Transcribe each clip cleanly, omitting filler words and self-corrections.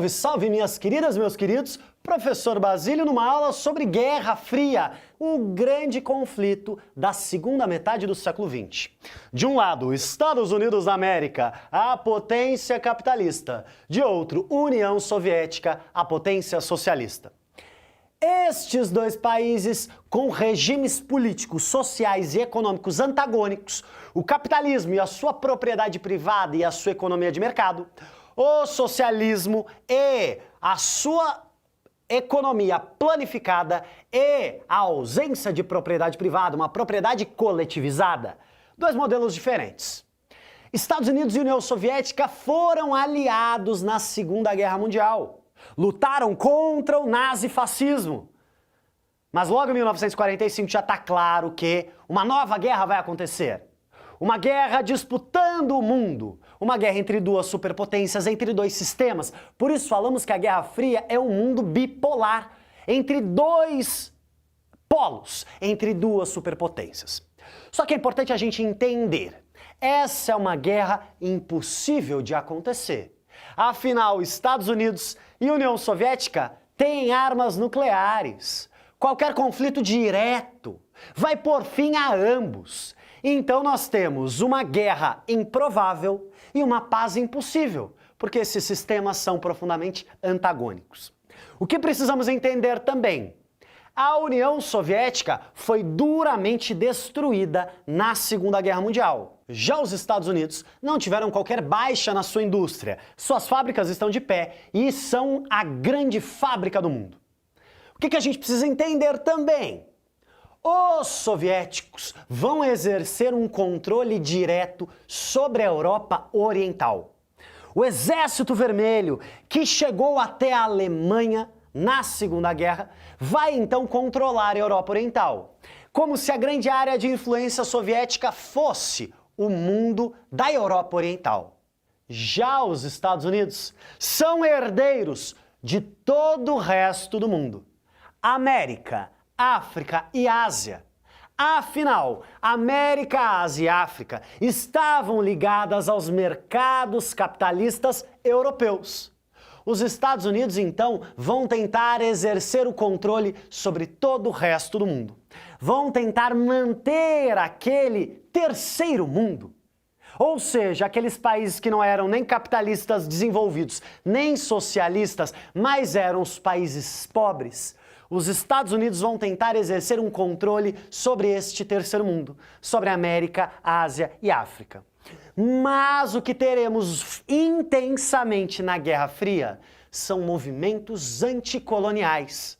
Salve, salve, minhas queridas, meus queridos! Professor Basílio numa aula sobre Guerra Fria, o grande conflito da segunda metade do século XX. De um lado, Estados Unidos da América, a potência capitalista. De outro, União Soviética, a potência socialista. Estes dois países, com regimes políticos, sociais e econômicos antagônicos, o capitalismo e a sua propriedade privada e a sua economia de mercado, o socialismo e a sua economia planificada e a ausência de propriedade privada, uma propriedade coletivizada. Dois modelos diferentes. Estados Unidos e União Soviética foram aliados na Segunda Guerra Mundial. Lutaram contra o nazifascismo. Mas logo em 1945 já está claro que uma nova guerra vai acontecer. Uma guerra disputando o mundo. Uma guerra entre duas superpotências, entre dois sistemas. Por isso falamos que a Guerra Fria é um mundo bipolar, entre dois polos, entre duas superpotências. Só que é importante a gente entender, essa é uma guerra impossível de acontecer. Afinal, Estados Unidos e União Soviética têm armas nucleares. Qualquer conflito direto vai pôr fim a ambos. Então nós temos uma guerra improvável e uma paz impossível, porque esses sistemas são profundamente antagônicos. O que precisamos entender também? A União Soviética foi duramente destruída na Segunda Guerra Mundial. Já os Estados Unidos não tiveram qualquer baixa na sua indústria. Suas fábricas estão de pé e são a grande fábrica do mundo. O que a gente precisa entender também? Os soviéticos vão exercer um controle direto sobre a Europa Oriental. O Exército Vermelho, que chegou até a Alemanha na Segunda Guerra, vai então controlar a Europa Oriental, como se a grande área de influência soviética fosse o mundo da Europa Oriental. Já os Estados Unidos são herdeiros de todo o resto do mundo. América, África e Ásia. Afinal, América, Ásia e África estavam ligadas aos mercados capitalistas europeus. Os Estados Unidos, então, vão tentar exercer o controle sobre todo o resto do mundo. Vão tentar manter aquele terceiro mundo. Ou seja, aqueles países que não eram nem capitalistas desenvolvidos, nem socialistas, mas eram os países pobres. Os Estados Unidos vão tentar exercer um controle sobre este terceiro mundo, sobre a América, Ásia e África. Mas o que teremos intensamente na Guerra Fria são movimentos anticoloniais.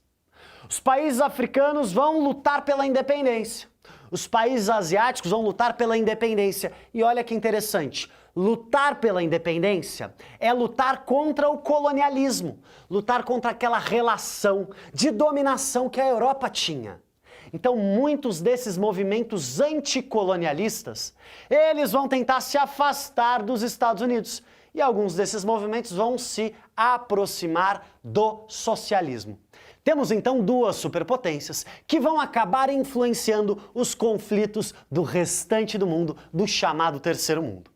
Os países africanos vão lutar pela independência. Os países asiáticos vão lutar pela independência. E olha que interessante, lutar pela independência é lutar contra o colonialismo, lutar contra aquela relação de dominação que a Europa tinha. Então, muitos desses movimentos anticolonialistas, eles vão tentar se afastar dos Estados Unidos. E alguns desses movimentos vão se aproximar do socialismo. Temos então duas superpotências que vão acabar influenciando os conflitos do restante do mundo, do chamado Terceiro Mundo.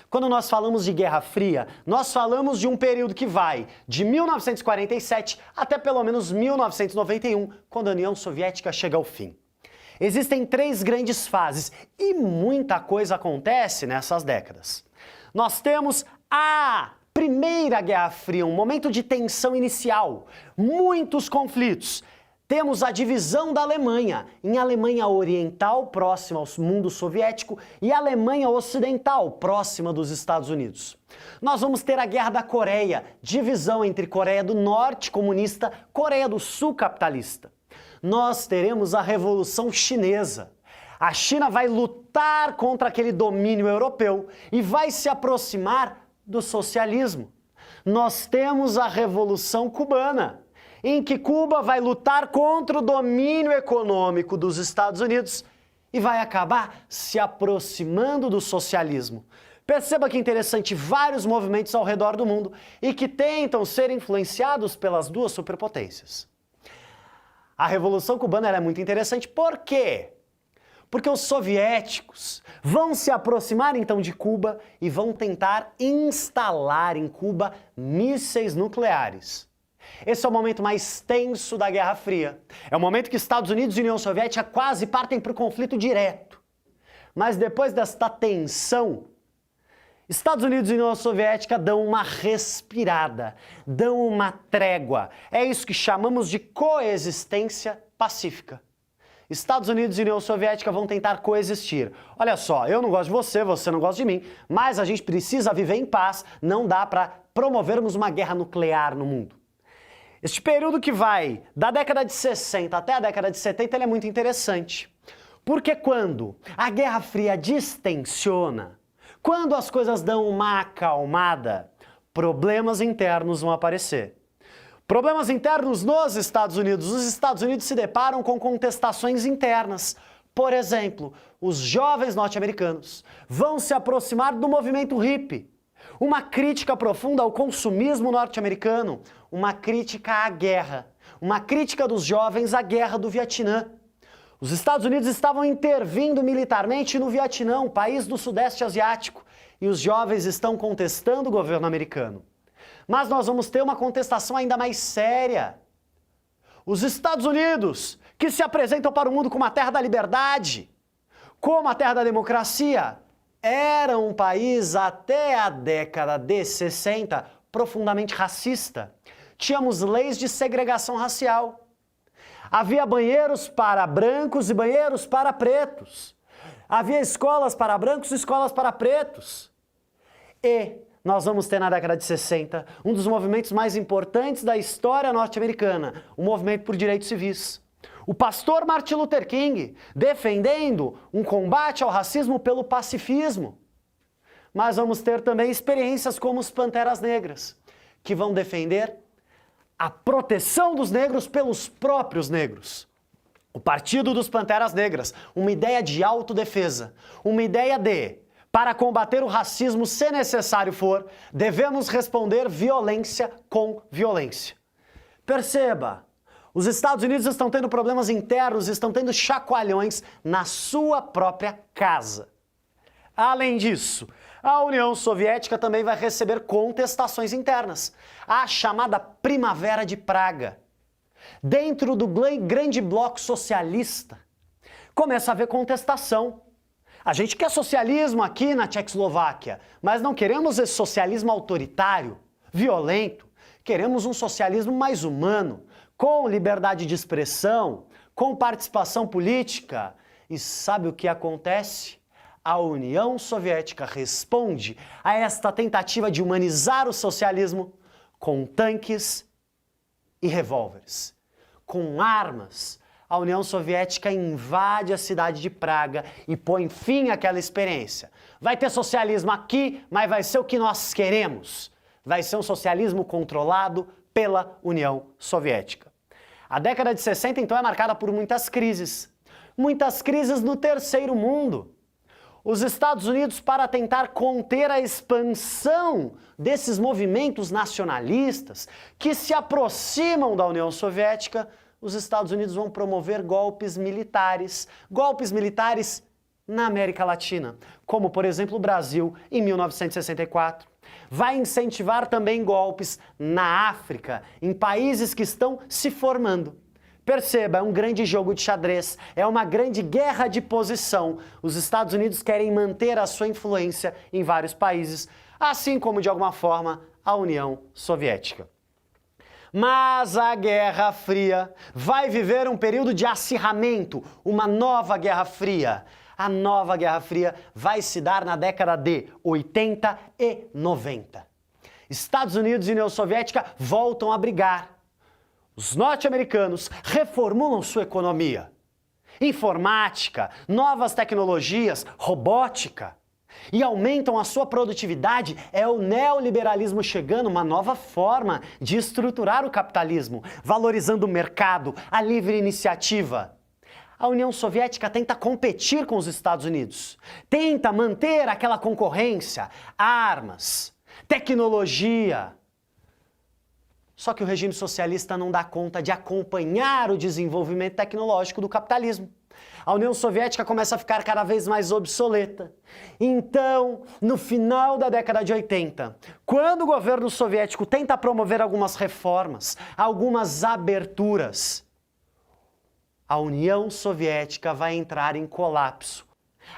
Quando nós falamos de Guerra Fria, nós falamos de um período que vai de 1947 até pelo menos 1991, quando a União Soviética chega ao fim. Existem três grandes fases e muita coisa acontece nessas décadas. Nós temos a Primeira Guerra Fria, um momento de tensão inicial, muitos conflitos. Temos a divisão da Alemanha, em Alemanha Oriental, próxima ao mundo soviético, e Alemanha Ocidental, próxima dos Estados Unidos. Nós vamos ter a Guerra da Coreia, divisão entre Coreia do Norte comunista, Coreia do Sul capitalista. Nós teremos a Revolução Chinesa. A China vai lutar contra aquele domínio europeu e vai se aproximar do socialismo. Nós temos a Revolução Cubana, em que Cuba vai lutar contra o domínio econômico dos Estados Unidos e vai acabar se aproximando do socialismo. Perceba que interessante, vários movimentos ao redor do mundo e que tentam ser influenciados pelas duas superpotências. A Revolução Cubana é muito interessante, por quê? Porque os soviéticos vão se aproximar então de Cuba e vão tentar instalar em Cuba mísseis nucleares. Esse é o momento mais tenso da Guerra Fria. É o momento que Estados Unidos e União Soviética quase partem para o conflito direto. Mas depois desta tensão, Estados Unidos e União Soviética dão uma respirada, dão uma trégua. É isso que chamamos de coexistência pacífica. Estados Unidos e União Soviética vão tentar coexistir. Olha só, eu não gosto de você, você não gosta de mim, mas a gente precisa viver em paz, não dá para promovermos uma guerra nuclear no mundo. Este período que vai da década de 60 até a década de 70 ele é muito interessante. Porque quando a Guerra Fria distensiona, quando as coisas dão uma acalmada, problemas internos vão aparecer. Problemas internos nos Estados Unidos. Os Estados Unidos se deparam com contestações internas. Por exemplo, os jovens norte-americanos vão se aproximar do movimento hippie. Uma crítica profunda ao consumismo norte-americano, uma crítica à guerra, uma crítica dos jovens à guerra do Vietnã. Os Estados Unidos estavam intervindo militarmente no Vietnã, um país do Sudeste Asiático, e os jovens estão contestando o governo americano. Mas nós vamos ter uma contestação ainda mais séria. Os Estados Unidos, que se apresentam para o mundo como a terra da liberdade, como a terra da democracia, era um país até a década de 60 profundamente racista. Tínhamos leis de segregação racial. Havia banheiros para brancos e banheiros para pretos. Havia escolas para brancos e escolas para pretos. E nós vamos ter na década de 60 um dos movimentos mais importantes da história norte-americana, o movimento por direitos civis. O pastor Martin Luther King defendendo um combate ao racismo pelo pacifismo. Mas vamos ter também experiências como os Panteras Negras, que vão defender a proteção dos negros pelos próprios negros. O Partido dos Panteras Negras, uma ideia de autodefesa, uma ideia de, para combater o racismo, se necessário for, devemos responder violência com violência. Perceba, os Estados Unidos estão tendo problemas internos, estão tendo chacoalhões na sua própria casa. Além disso, a União Soviética também vai receber contestações internas, a chamada Primavera de Praga. Dentro do grande bloco socialista, começa a haver contestação. A gente quer socialismo aqui na Tchecoslováquia, mas não queremos esse socialismo autoritário, violento. Queremos um socialismo mais humano, com liberdade de expressão, com participação política. E sabe o que acontece? A União Soviética responde a esta tentativa de humanizar o socialismo com tanques e revólveres. Com armas, a União Soviética invade a cidade de Praga e põe fim àquela experiência. Vai ter socialismo aqui, mas vai ser o que nós queremos. Vai ser um socialismo controlado pela União Soviética. A década de 60, então, é marcada por muitas crises. Muitas crises no terceiro mundo. Os Estados Unidos, para tentar conter a expansão desses movimentos nacionalistas que se aproximam da União Soviética, os Estados Unidos vão promover golpes militares na América Latina, como, por exemplo, o Brasil, em 1964. Vai incentivar também golpes na África, em países que estão se formando. Perceba, é um grande jogo de xadrez, é uma grande guerra de posição. Os Estados Unidos querem manter a sua influência em vários países, assim como, de alguma forma, a União Soviética. Mas a Guerra Fria vai viver um período de acirramento, uma nova Guerra Fria. A nova Guerra Fria vai se dar na década de 80 e 90. Estados Unidos e União Soviética voltam a brigar. Os norte-americanos reformulam sua economia. Informática, novas tecnologias, robótica. E aumentam a sua produtividade. É o neoliberalismo chegando, uma nova forma de estruturar o capitalismo, valorizando o mercado, a livre iniciativa. A União Soviética tenta competir com os Estados Unidos, tenta manter aquela concorrência, armas, tecnologia. Só que o regime socialista não dá conta de acompanhar o desenvolvimento tecnológico do capitalismo. A União Soviética começa a ficar cada vez mais obsoleta. Então, no final da década de 80, quando o governo soviético tenta promover algumas reformas, algumas aberturas, a União Soviética vai entrar em colapso.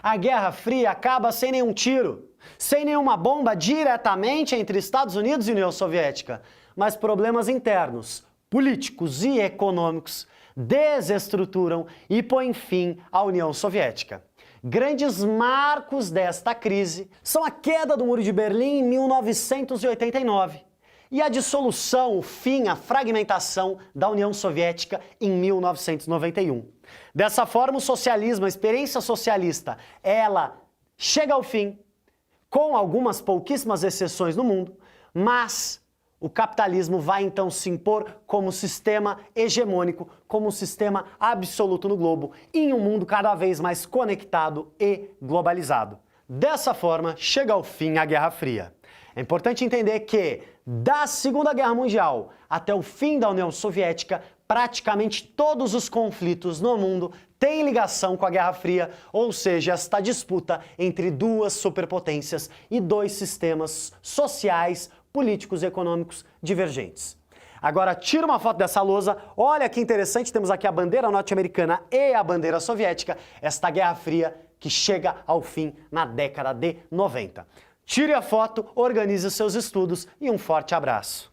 A Guerra Fria acaba sem nenhum tiro, sem nenhuma bomba diretamente entre Estados Unidos e União Soviética, mas problemas internos, políticos e econômicos desestruturam e põem fim à União Soviética. Grandes marcos desta crise são a queda do Muro de Berlim em 1989 e a dissolução, o fim, a fragmentação da União Soviética em 1991. Dessa forma, o socialismo, a experiência socialista, ela chega ao fim, com algumas pouquíssimas exceções no mundo, mas o capitalismo vai então se impor como sistema hegemônico, como sistema absoluto no globo, em um mundo cada vez mais conectado e globalizado. Dessa forma, chega ao fim a Guerra Fria. É importante entender que, da Segunda Guerra Mundial até o fim da União Soviética, praticamente todos os conflitos no mundo têm ligação com a Guerra Fria, ou seja, esta disputa entre duas superpotências e dois sistemas sociais, políticos e econômicos divergentes. Agora, tira uma foto dessa lousa, olha que interessante, temos aqui a bandeira norte-americana e a bandeira soviética, esta Guerra Fria que chega ao fim na década de 90. Tire a foto, organize os seus estudos e um forte abraço.